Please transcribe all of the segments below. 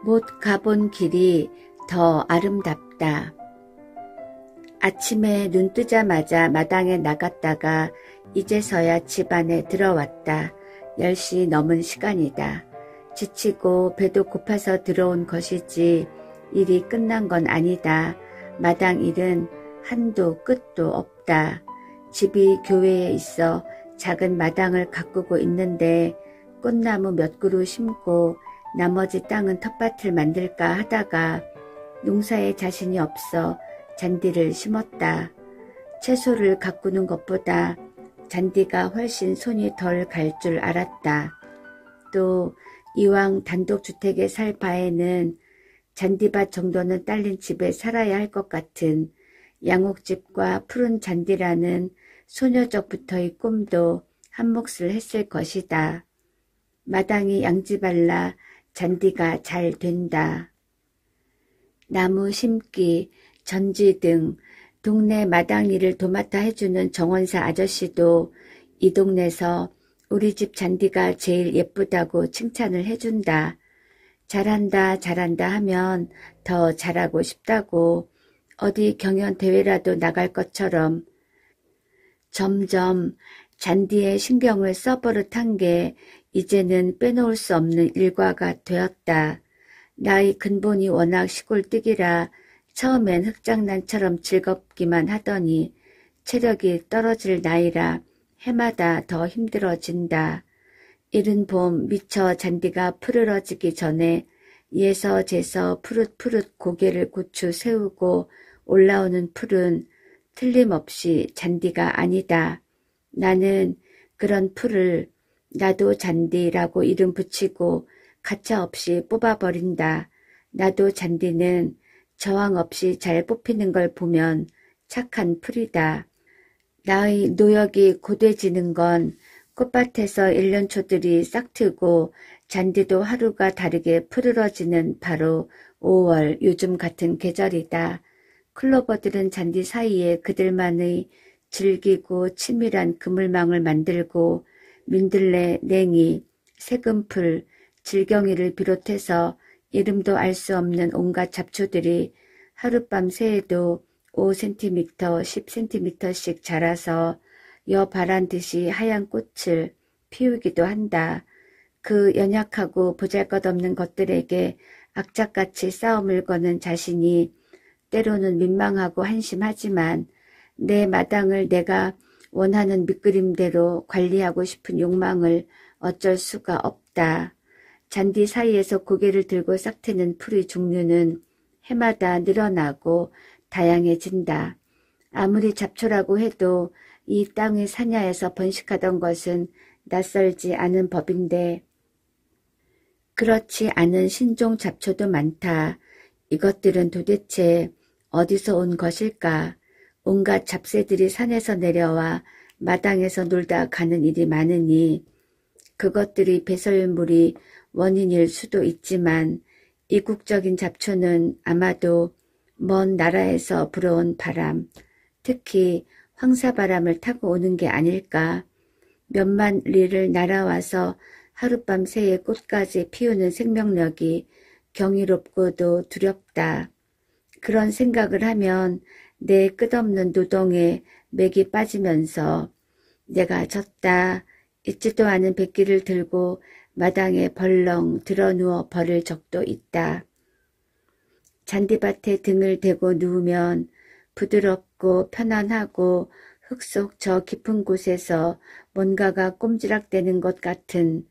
못 가본 길이 더 아름답다. 아침에 눈 뜨자마자 마당에 나갔다가 이제서야 집 안에 들어왔다. 10시 넘은 시간이다. 지치고 배도 고파서 들어온 것이지 일이 끝난 건 아니다. 마당 일은 한도 끝도 없다. 집이 교외에 있어 작은 마당을 가꾸고 있는데 꽃나무 몇 그루 심고 나머지 땅은 텃밭을 만들까 하다가 농사에 자신이 없어 잔디를 심었다. 채소를 가꾸는 것보다 잔디가 훨씬 손이 덜 갈 줄 알았다. 또 이왕 단독주택에 살 바에는 잔디밭 정도는 딸린 집에 살아야 할 것 같은 양옥집과 푸른 잔디라는 소녀적부터의 꿈도 한몫을 했을 것이다. 마당이 양지발라 잔디가 잘 된다. 나무 심기, 전지 등 동네 마당 일을 도맡아 해주는 정원사 아저씨도 이 동네에서 우리 집 잔디가 제일 예쁘다고 칭찬을 해준다. 잘한다 잘한다 하면 더 잘하고 싶다고 어디 경연대회라도 나갈 것처럼 점점 잔디에 신경을 써버릇한 게 이제는 빼놓을 수 없는 일과가 되었다. 나의 근본이 워낙 시골뜨기라 처음엔 흑장난처럼 즐겁기만 하더니 체력이 떨어질 나이라 해마다 더 힘들어진다. 이른 봄 미처 잔디가 푸르러지기 전에 예서제서 푸릇푸릇 고개를 고추 세우고 올라오는 풀은 틀림없이 잔디가 아니다. 나는 그런 풀을 나도 잔디라고 이름 붙이고 가차없이 뽑아버린다. 나도 잔디는 저항 없이 잘 뽑히는 걸 보면 착한 풀이다. 나의 노역이 고돼지는 건 꽃밭에서 1년초들이 싹트고 잔디도 하루가 다르게 푸르러지는 바로 5월 요즘 같은 계절이다. 클로버들은 잔디 사이에 그들만의 질기고 치밀한 그물망을 만들고 민들레, 냉이, 새금풀, 질경이를 비롯해서 이름도 알 수 없는 온갖 잡초들이 하룻밤 새에도 5cm, 10cm씩 자라서 여바란 듯이 하얀 꽃을 피우기도 한다. 그 연약하고 보잘것없는 것들에게 악착같이 싸움을 거는 자신이 때로는 민망하고 한심하지만 내 마당을 내가 원하는 밑그림대로 관리하고 싶은 욕망을 어쩔 수가 없다. 잔디 사이에서 고개를 들고 싹트는 풀의 종류는 해마다 늘어나고 다양해진다. 아무리 잡초라고 해도 이 땅의 사냐에서 번식하던 것은 낯설지 않은 법인데 그렇지 않은 신종 잡초도 많다. 이것들은 도대체 어디서 온 것일까? 온갖 잡새들이 산에서 내려와 마당에서 놀다 가는 일이 많으니 그것들이 배설물이 원인일 수도 있지만 이국적인 잡초는 아마도 먼 나라에서 불어온 바람, 특히 황사바람을 타고 오는 게 아닐까. 몇만 리를 날아와서 하룻밤 새에 꽃까지 피우는 생명력이 경이롭고도 두렵다. 그런 생각을 하면 내 끝없는 노동에 맥이 빠지면서 내가 졌다, 있지도 않은 백기를 들고 마당에 벌렁 드러누워 버릴 적도 있다. 잔디밭에 등을 대고 누우면 부드럽고 편안하고 흙 속 저 깊은 곳에서 뭔가가 꼼지락대는 것 같은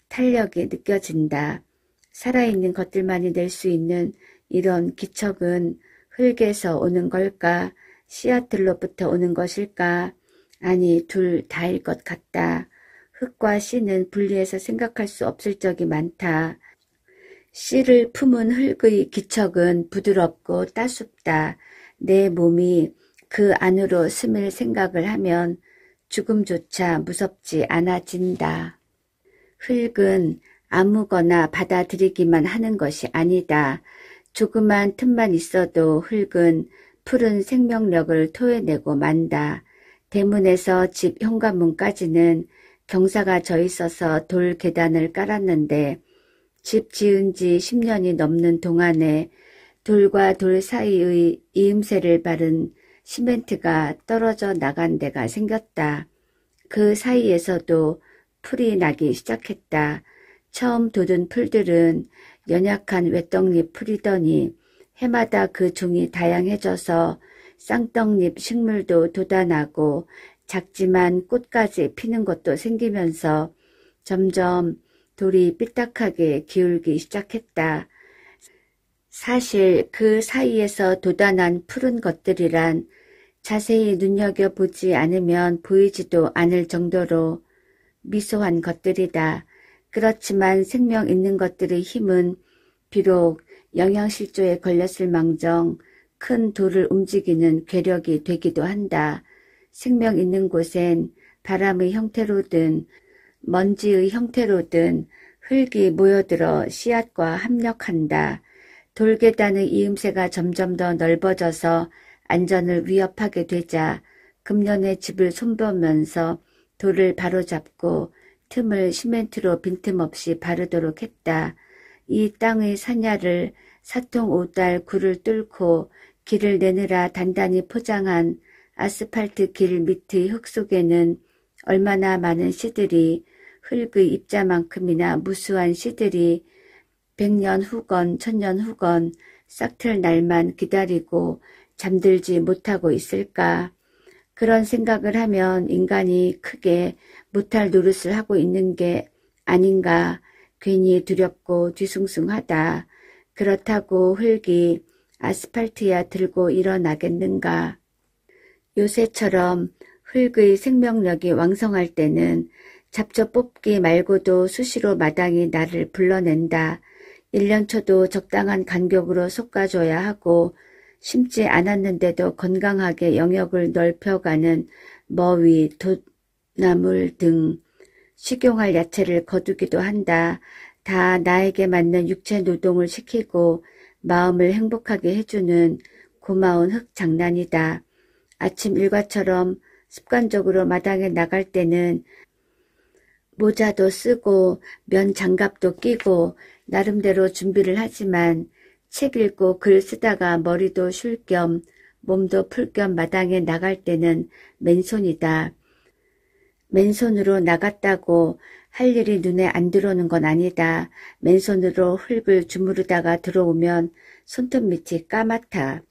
탄력이 느껴진다. 살아있는 것들만이 낼 수 있는 이런 기척은 흙에서 오는 걸까? 씨앗들로부터 오는 것일까? 아니, 둘 다일 것 같다. 흙과 씨는 분리해서 생각할 수 없을 적이 많다. 씨를 품은 흙의 기척은 부드럽고 따숩다. 내 몸이 그 안으로 스밀 생각을 하면 죽음조차 무섭지 않아진다. 흙은 아무거나 받아들이기만 하는 것이 아니다. 조그만 틈만 있어도 흙은 푸른 생명력을 토해내고 만다. 대문에서 집 현관문까지는 경사가 져 있어서 돌 계단을 깔았는데 집 지은 지 10년이 넘는 동안에 돌과 돌 사이의 이음새를 바른 시멘트가 떨어져 나간 데가 생겼다. 그 사이에서도 풀이 나기 시작했다. 처음 돋은 풀들은 연약한 외떡잎 풀이더니 해마다 그 종이 다양해져서 쌍떡잎 식물도 돋아나고 작지만 꽃까지 피는 것도 생기면서 점점 돌이 삐딱하게 기울기 시작했다. 사실 그 사이에서 돋아난 푸른 것들이란 자세히 눈여겨보지 않으면 보이지도 않을 정도로 미소한 것들이다. 그렇지만 생명 있는 것들의 힘은 비록 영양실조에 걸렸을 망정 큰 돌을 움직이는 괴력이 되기도 한다. 생명 있는 곳엔 바람의 형태로든 먼지의 형태로든 흙이 모여들어 씨앗과 합력한다. 돌계단의 이음새가 점점 더 넓어져서 안전을 위협하게 되자 금년의 집을 손보면서 돌을 바로잡고 틈을 시멘트로 빈틈없이 바르도록 했다. 이 땅의 산야를 사통 5달 굴을 뚫고 길을 내느라 단단히 포장한 아스팔트 길 밑의 흙 속에는 얼마나 많은 씨들이 흙의 입자만큼이나 무수한 씨들이 100년 후건 1000년 후건 싹틀 날만 기다리고 잠들지 못하고 있을까. 그런 생각을 하면 인간이 크게 못할 노릇을 하고 있는 게 아닌가. 괜히 두렵고 뒤숭숭하다. 그렇다고 흙이 아스팔트야 들고 일어나겠는가. 요새처럼 흙의 생명력이 왕성할 때는 잡초 뽑기 말고도 수시로 마당이 나를 불러낸다. 1년 초도 적당한 간격으로 솎아줘야 하고 심지 않았는데도 건강하게 영역을 넓혀가는 머위, 돛나물 등 식용할 야채를 거두기도 한다. 다 나에게 맞는 육체 노동을 시키고 마음을 행복하게 해주는 고마운 흙 장난이다. 아침 일과처럼 습관적으로 마당에 나갈 때는 모자도 쓰고 면 장갑도 끼고 나름대로 준비를 하지만 책 읽고 글 쓰다가 머리도 쉴 겸 몸도 풀 겸 마당에 나갈 때는 맨손이다. 맨손으로 나갔다고 할 일이 눈에 안 들어오는 건 아니다. 맨손으로 흙을 주무르다가 들어오면 손톱 밑이 까맣다.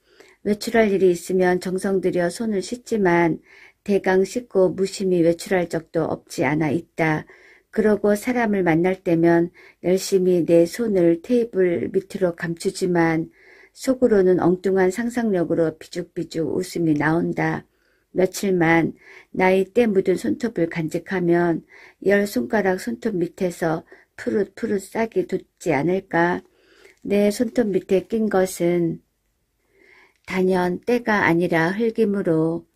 외출할 일이 있으면 정성 들여 손을 씻지만 대강 씻고 무심히 외출할 적도 없지 않아 있다. 그러고 사람을 만날 때면 열심히 내 손을 테이블 밑으로 감추지만 속으로는 엉뚱한 상상력으로 비죽비죽 웃음이 나온다. 며칠만 나의 때 묻은 손톱을 간직하면 10손가락 손톱 밑에서 푸릇푸릇 싹이 돋지 않을까. 내 손톱 밑에 낀 것은 단연 때가 아니라 흙이므로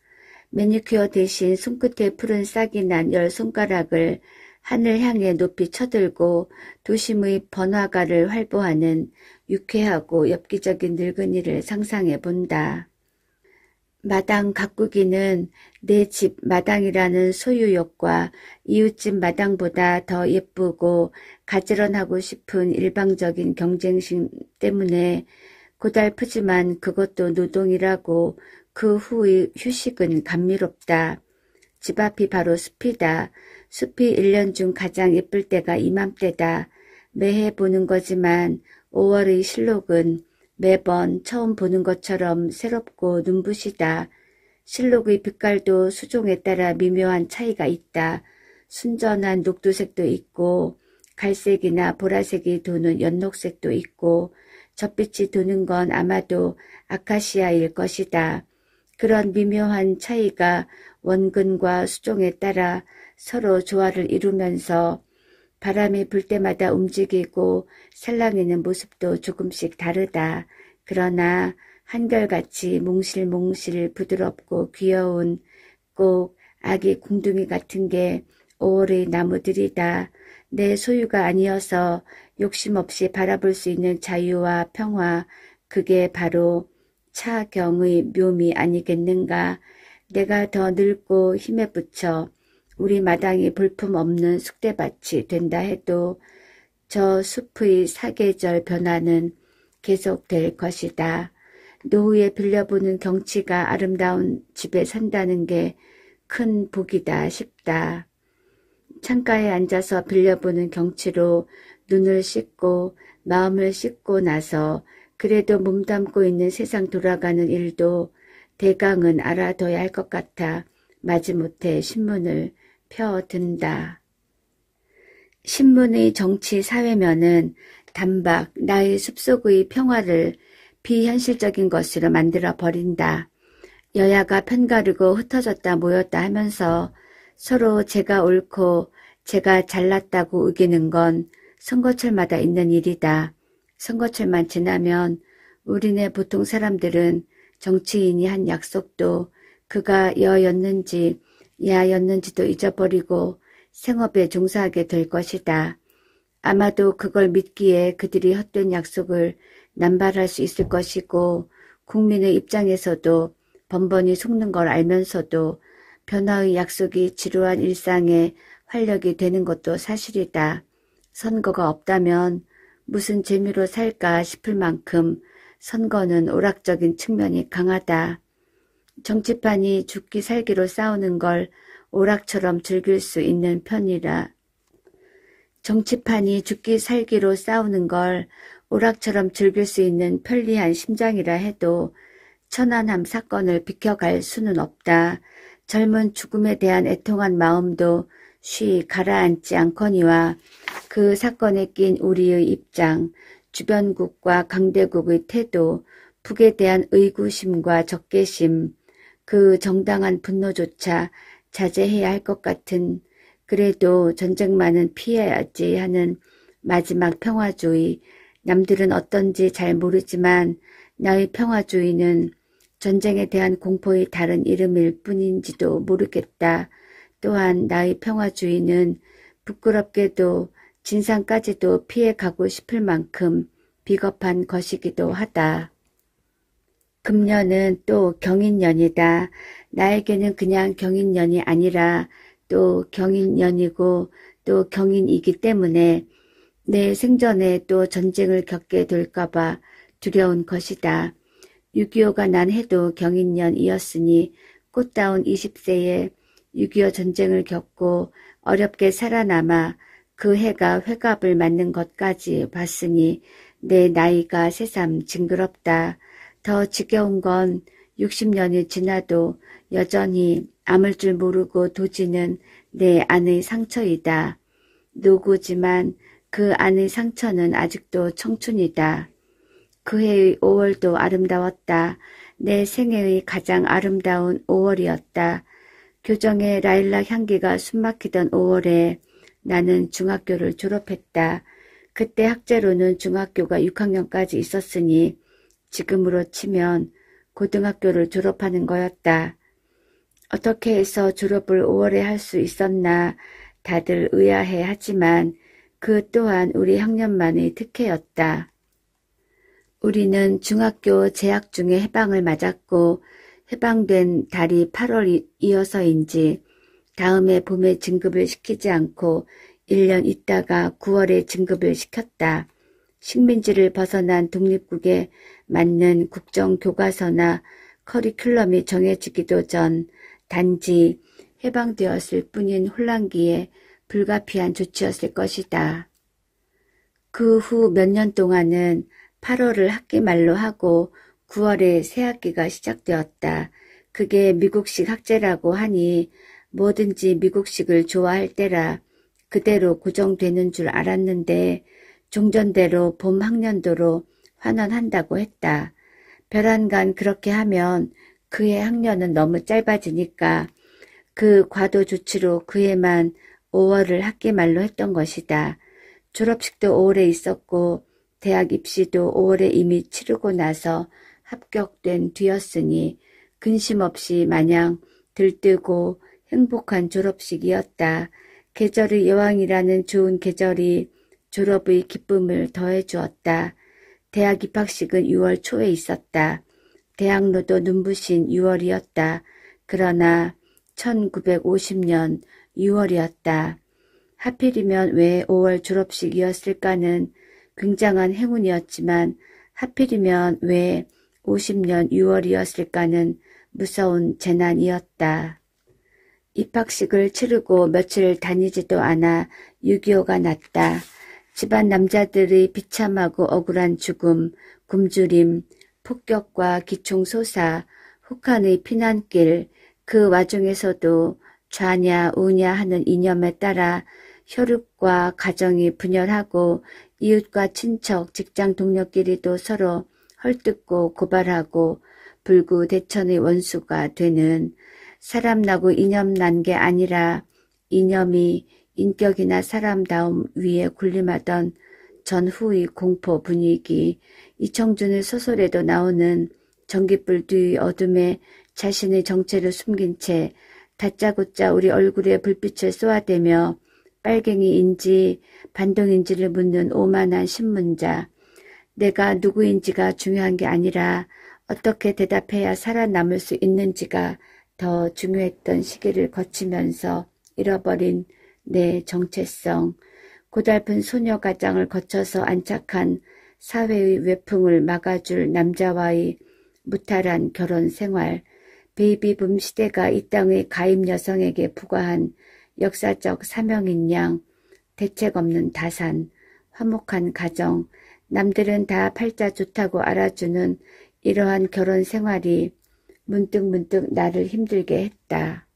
매니큐어 대신 손끝에 푸른 싹이 난 10손가락을 하늘 향해 높이 쳐들고 도심의 번화가를 활보하는 유쾌하고 엽기적인 늙은이를 상상해 본다. 마당 가꾸기는 내 집 마당이라는 소유욕과 이웃집 마당보다 더 예쁘고 가지런하고 싶은 일방적인 경쟁심 때문에 고달프지만 그것도 노동이라고 그 후의 휴식은 감미롭다. 집 앞이 바로 숲이다. 숲이 1년 중 가장 예쁠 때가 이맘때다. 매해 보는 거지만 5월의 실록은 매번 처음 보는 것처럼 새롭고 눈부시다. 실록의 빛깔도 수종에 따라 미묘한 차이가 있다. 순전한 녹두색도 있고 갈색이나 보라색이 도는 연녹색도 있고 젖빛이 도는 건 아마도 아카시아일 것이다. 그런 미묘한 차이가 원근과 수종에 따라 서로 조화를 이루면서 바람이 불 때마다 움직이고 살랑이는 모습도 조금씩 다르다. 그러나 한결같이 몽실몽실 부드럽고 귀여운 꼭 아기 궁둥이 같은 게 5월의 나무들이다. 내 소유가 아니어서 욕심 없이 바라볼 수 있는 자유와 평화, 그게 바로 차경의 묘미 아니겠는가. 내가 더 늙고 힘에 부쳐 우리 마당이 볼품없는 쑥대밭이 된다 해도 저 숲의 사계절 변화는 계속될 것이다. 노후에 빌려보는 경치가 아름다운 집에 산다는 게 큰 복이다 싶다. 창가에 앉아서 빌려보는 경치로 눈을 씻고 마음을 씻고 나서 그래도 몸담고 있는 세상 돌아가는 일도 대강은 알아둬야 할 것 같아 마지못해 신문을 펴든다. 신문의 정치 사회면은 단박 나의 숲속의 평화를 비현실적인 것으로 만들어 버린다. 여야가 편가르고 흩어졌다 모였다 하면서 서로 제가 옳고 제가 잘났다고 우기는 건 선거철마다 있는 일이다. 선거철만 지나면 우리네 보통 사람들은 정치인이 한 약속도 그가 여였는지 야였는지도 잊어버리고 생업에 종사하게 될 것이다. 아마도 그걸 믿기에 그들이 헛된 약속을 남발할 수 있을 것이고 국민의 입장에서도 번번이 속는 걸 알면서도 변화의 약속이 지루한 일상에 활력이 되는 것도 사실이다. 선거가 없다면 무슨 재미로 살까 싶을 만큼 선거는 오락적인 측면이 강하다. 정치판이 죽기 살기로 싸우는 걸 오락처럼 즐길 수 있는 편이라. 정치판이 죽기 살기로 싸우는 걸 오락처럼 즐길 수 있는 편리한 심장이라 해도 천안함 사건을 비켜갈 수는 없다. 젊은 죽음에 대한 애통한 마음도 쉬 가라앉지 않거니와 그 사건에 낀 우리의 입장, 주변국과 강대국의 태도, 북에 대한 의구심과 적개심, 그 정당한 분노조차 자제해야 할 것 같은 그래도 전쟁만은 피해야지 하는 마지막 평화주의, 남들은 어떤지 잘 모르지만 나의 평화주의는 전쟁에 대한 공포의 다른 이름일 뿐인지도 모르겠다. 또한 나의 평화주의는 부끄럽게도 진상까지도 피해가고 싶을 만큼 비겁한 것이기도 하다. 금년은 또 경인년이다. 나에게는 그냥 경인년이 아니라 또 경인년이고 또 경인이기 때문에 내 생전에 또 전쟁을 겪게 될까봐 두려운 것이다. 6.25가 난 해도 경인년이었으니 꽃다운 20세에 6.25 전쟁을 겪고 어렵게 살아남아 그 해가 회갑을 맞는 것까지 봤으니 내 나이가 새삼 징그럽다. 더 지겨운 건 60년이 지나도 여전히 아물 줄 모르고 도지는 내 안의 상처이다. 노구지만 그 안의 상처는 아직도 청춘이다. 그 해의 5월도 아름다웠다. 내 생애의 가장 아름다운 5월이었다. 교정의 라일락 향기가 숨막히던 5월에 나는 중학교를 졸업했다. 그때 학제로는 중학교가 6학년까지 있었으니 지금으로 치면 고등학교를 졸업하는 거였다. 어떻게 해서 졸업을 5월에 할 수 있었나 다들 의아해 하지만 그 또한 우리 학년만의 특혜였다. 우리는 중학교 재학 중에 해방을 맞았고 해방된 달이 8월이어서인지 다음해 봄에 진급을 시키지 않고 1년 있다가 9월에 진급을 시켰다. 식민지를 벗어난 독립국에 맞는 국정교과서나 커리큘럼이 정해지기도 전 단지 해방되었을 뿐인 혼란기에 불가피한 조치였을 것이다. 그 후 몇 년 동안은 8월을 학기말로 하고 9월에 새학기가 시작되었다. 그게 미국식 학제라고 하니 뭐든지 미국식을 좋아할 때라 그대로 고정되는 줄 알았는데 종전대로 봄 학년도로 환원한다고 했다. 별안간 그렇게 하면 그해 학년은 너무 짧아지니까 그 과도 조치로 그해만 5월을 학기말로 했던 것이다. 졸업식도 5월에 있었고 대학 입시도 5월에 이미 치르고 나서 합격된 뒤였으니 근심 없이 마냥 들뜨고 행복한 졸업식이었다. 계절의 여왕이라는 좋은 계절이 졸업의 기쁨을 더해주었다. 대학 입학식은 6월 초에 있었다. 대학로도 눈부신 6월이었다. 그러나 1950년 6월이었다. 하필이면 왜 5월 졸업식이었을까는 굉장한 행운이었지만 하필이면 왜 50년 6월이었을까는 무서운 재난이었다. 입학식을 치르고 며칠 다니지도 않아 6.25가 났다. 집안 남자들의 비참하고 억울한 죽음, 굶주림, 폭격과 기총소사, 혹한의 피난길, 그 와중에서도 좌냐 우냐 하는 이념에 따라 혈육과 가정이 분열하고 이웃과 친척, 직장 동료끼리도 서로 헐뜯고 고발하고 불구대천의 원수가 되는, 사람 나고 이념 난 게 아니라 이념이 인격이나 사람다움 위에 군림하던 전후의 공포 분위기, 이청준의 소설에도 나오는 전깃불 뒤 어둠에 자신의 정체를 숨긴 채 다짜고짜 우리 얼굴에 불빛을 쏘아대며 빨갱이인지 반동인지를 묻는 오만한 신문자. 내가 누구인지가 중요한 게 아니라 어떻게 대답해야 살아남을 수 있는지가 더 중요했던 시기를 거치면서 잃어버린 내 정체성, 고달픈 소녀가장을 거쳐서 안착한 사회의 외풍을 막아줄 남자와의 무탈한 결혼 생활, 베이비붐 시대가 이 땅의 가임 여성에게 부과한 역사적 사명인 양, 대책 없는 다산, 화목한 가정, 남들은 다 팔자 좋다고 알아주는 이러한 결혼 생활이 문득문득 나를 힘들게 했다.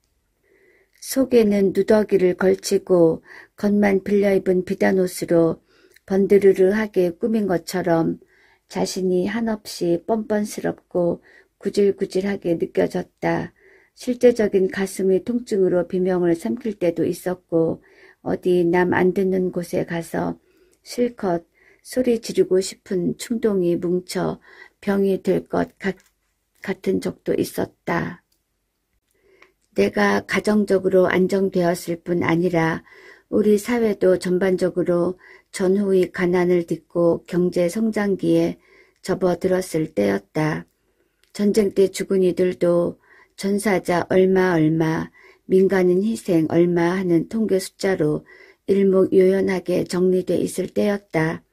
속에는 누더기를 걸치고 겉만 빌려입은 비단옷으로 번드르르하게 꾸민 것처럼 자신이 한없이 뻔뻔스럽고 구질구질하게 느껴졌다. 실제적인 가슴의 통증으로 비명을 삼킬 때도 있었고 어디 남 안 듣는 곳에 가서 실컷 소리 지르고 싶은 충동이 뭉쳐 병이 될 것 같은 적도 있었다. 내가 가정적으로 안정되었을 뿐 아니라 우리 사회도 전반적으로 전후의 가난을 딛고 경제 성장기에 접어들었을 때였다. 전쟁 때 죽은 이들도 전사자 얼마, 민간인 희생 얼마 하는 통계 숫자로 일목요연하게 정리돼 있을 때였다.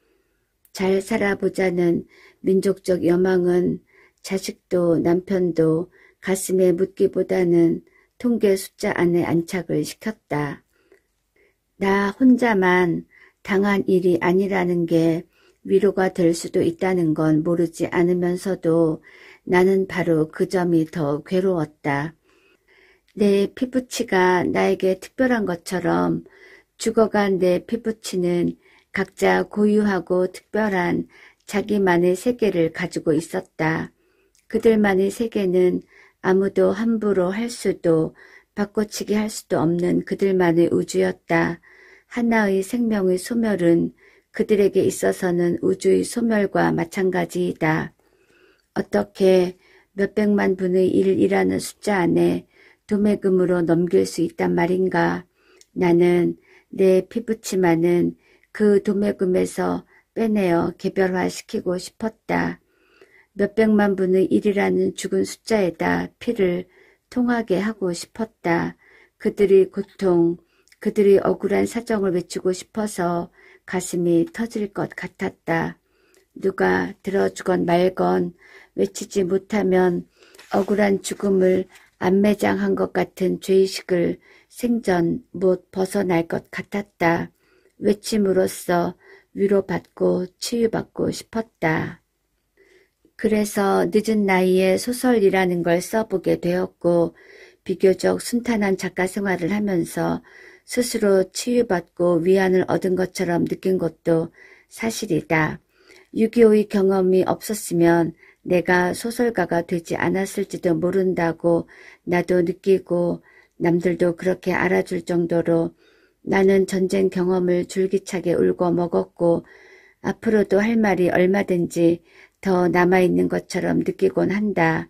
잘 살아보자는 민족적 여망은 자식도 남편도 가슴에 묻기보다는 통계 숫자 안에 안착을 시켰다. 나 혼자만 당한 일이 아니라는 게 위로가 될 수도 있다는 건 모르지 않으면서도 나는 바로 그 점이 더 괴로웠다. 내 피부치가 나에게 특별한 것처럼 죽어간 내 피부치는 각자 고유하고 특별한 자기만의 세계를 가지고 있었다. 그들만의 세계는 아무도 함부로 할 수도 바꿔치기 할 수도 없는 그들만의 우주였다. 하나의 생명의 소멸은 그들에게 있어서는 우주의 소멸과 마찬가지이다. 어떻게 몇백만 분의 1이라는 숫자 안에 도매금으로 넘길 수 있단 말인가. 나는 내 피부치만은 그 도매금에서 빼내어 개별화시키고 싶었다. 몇백만 분의 1이라는 죽은 숫자에다 피를 통하게 하고 싶었다. 그들의 고통, 그들의 억울한 사정을 외치고 싶어서 가슴이 터질 것 같았다. 누가 들어주건 말건 외치지 못하면 억울한 죽음을 안매장한 것 같은 죄의식을 생전 못 벗어날 것 같았다. 외침으로써 위로받고 치유받고 싶었다. 그래서 늦은 나이에 소설이라는 걸 써보게 되었고 비교적 순탄한 작가 생활을 하면서 스스로 치유받고 위안을 얻은 것처럼 느낀 것도 사실이다. 6.25의 경험이 없었으면 내가 소설가가 되지 않았을지도 모른다고 나도 느끼고 남들도 그렇게 알아줄 정도로 나는 전쟁 경험을 줄기차게 울고 먹었고 앞으로도 할 말이 얼마든지 더 남아있는 것처럼 느끼곤 한다.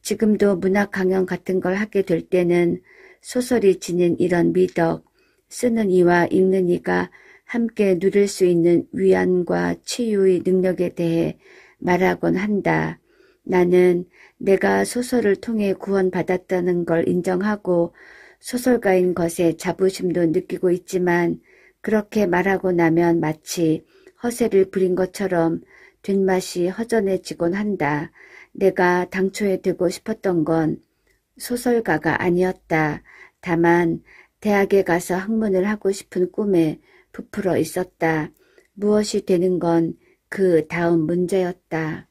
지금도 문학 강연 같은 걸 하게 될 때는 소설이 지닌 이런 미덕, 쓰는 이와 읽는 이가 함께 누릴 수 있는 위안과 치유의 능력에 대해 말하곤 한다. 나는 내가 소설을 통해 구원받았다는 걸 인정하고 소설가인 것에 자부심도 느끼고 있지만 그렇게 말하고 나면 마치 허세를 부린 것처럼 뒷맛이 허전해지곤 한다. 내가 당초에 되고 싶었던 건 소설가가 아니었다. 다만 대학에 가서 학문을 하고 싶은 꿈에 부풀어 있었다. 무엇이 되는 건 그 다음 문제였다.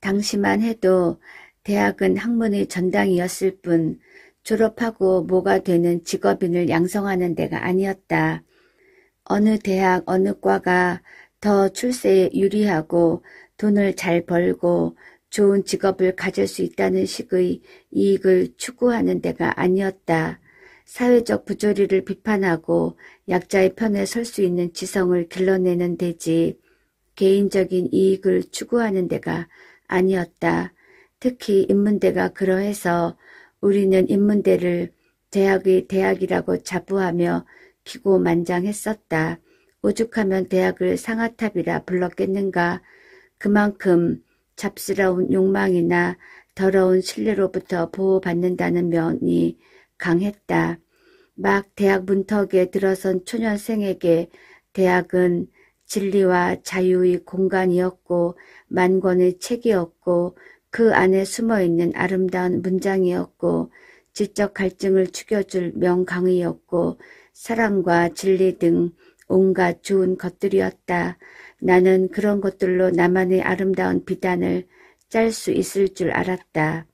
당시만 해도 대학은 학문의 전당이었을 뿐 졸업하고 뭐가 되는 직업인을 양성하는 데가 아니었다. 어느 대학 어느 과가 더 출세에 유리하고 돈을 잘 벌고 좋은 직업을 가질 수 있다는 식의 이익을 추구하는 데가 아니었다. 사회적 부조리를 비판하고 약자의 편에 설 수 있는 지성을 길러내는 데지 개인적인 이익을 추구하는 데가 아니었다. 특히 인문대가 그러해서 우리는 인문대를 대학의 대학이라고 자부하며 기고만장했었다. 오죽하면 대학을 상아탑이라 불렀겠는가. 그만큼 잡스러운 욕망이나 더러운 신뢰로부터 보호받는다는 면이 강했다. 막 대학 문턱에 들어선 초년생에게 대학은 진리와 자유의 공간이었고 만권의 책이었고 그 안에 숨어있는 아름다운 문장이었고 지적 갈증을 죽여줄 명강의였고 사랑과 진리 등 온갖 좋은 것들이었다. 나는 그런 것들로 나만의 아름다운 비단을 짤 수 있을 줄 알았다.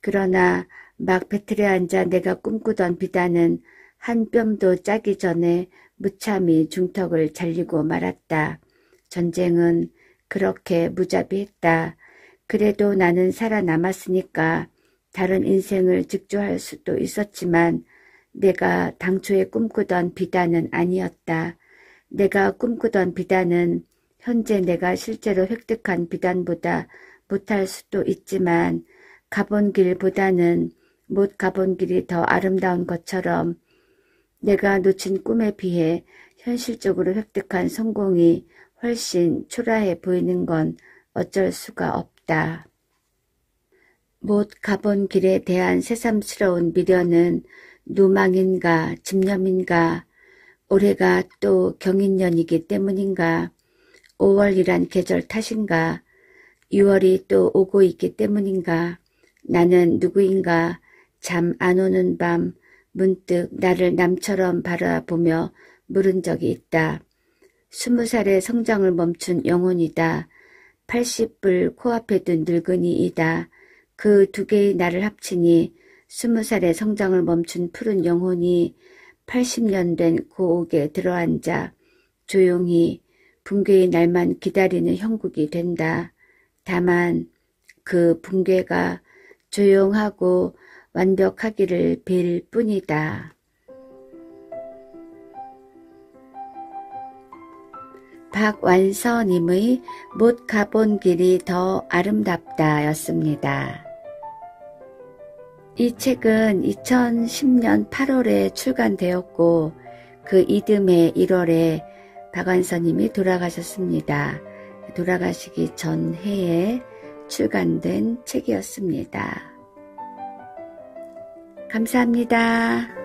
그러나 막 배틀에 앉아 내가 꿈꾸던 비단은 한 뼘도 짜기 전에 무참히 중턱을 잘리고 말았다. 전쟁은 그렇게 무자비했다. 그래도 나는 살아남았으니까 다른 인생을 직조할 수도 있었지만 내가 당초에 꿈꾸던 비단은 아니었다. 내가 꿈꾸던 비단은 현재 내가 실제로 획득한 비단보다 못할 수도 있지만 가본 길보다는 못 가본 길이 더 아름다운 것처럼 내가 놓친 꿈에 비해 현실적으로 획득한 성공이 훨씬 초라해 보이는 건 어쩔 수가 없다. 못 가본 길에 대한 새삼스러운 미련은 누망인가 집념인가 올해가 또 경인년이기 때문인가 5월이란 계절 탓인가 6월이 또 오고 있기 때문인가 나는 누구인가 잠 안 오는 밤 문득 나를 남처럼 바라보며 물은 적이 있다. 20살의 성장을 멈춘 영혼이다. 80불 코앞에 둔 늙은이이다. 그 두 개의 나를 합치니 20살의 성장을 멈춘 푸른 영혼이 80년 된 고옥에 들어앉아 조용히 붕괴의 날만 기다리는 형국이 된다. 다만 그 붕괴가 조용하고 완벽하기를 빌 뿐이다. 박완서님의 못 가본 길이 더 아름답다 였습니다. 이 책은 2010년 8월에 출간되었고 그 이듬해 1월에 박완서님이 돌아가셨습니다. 돌아가시기 전해에 출간된 책이었습니다. 감사합니다.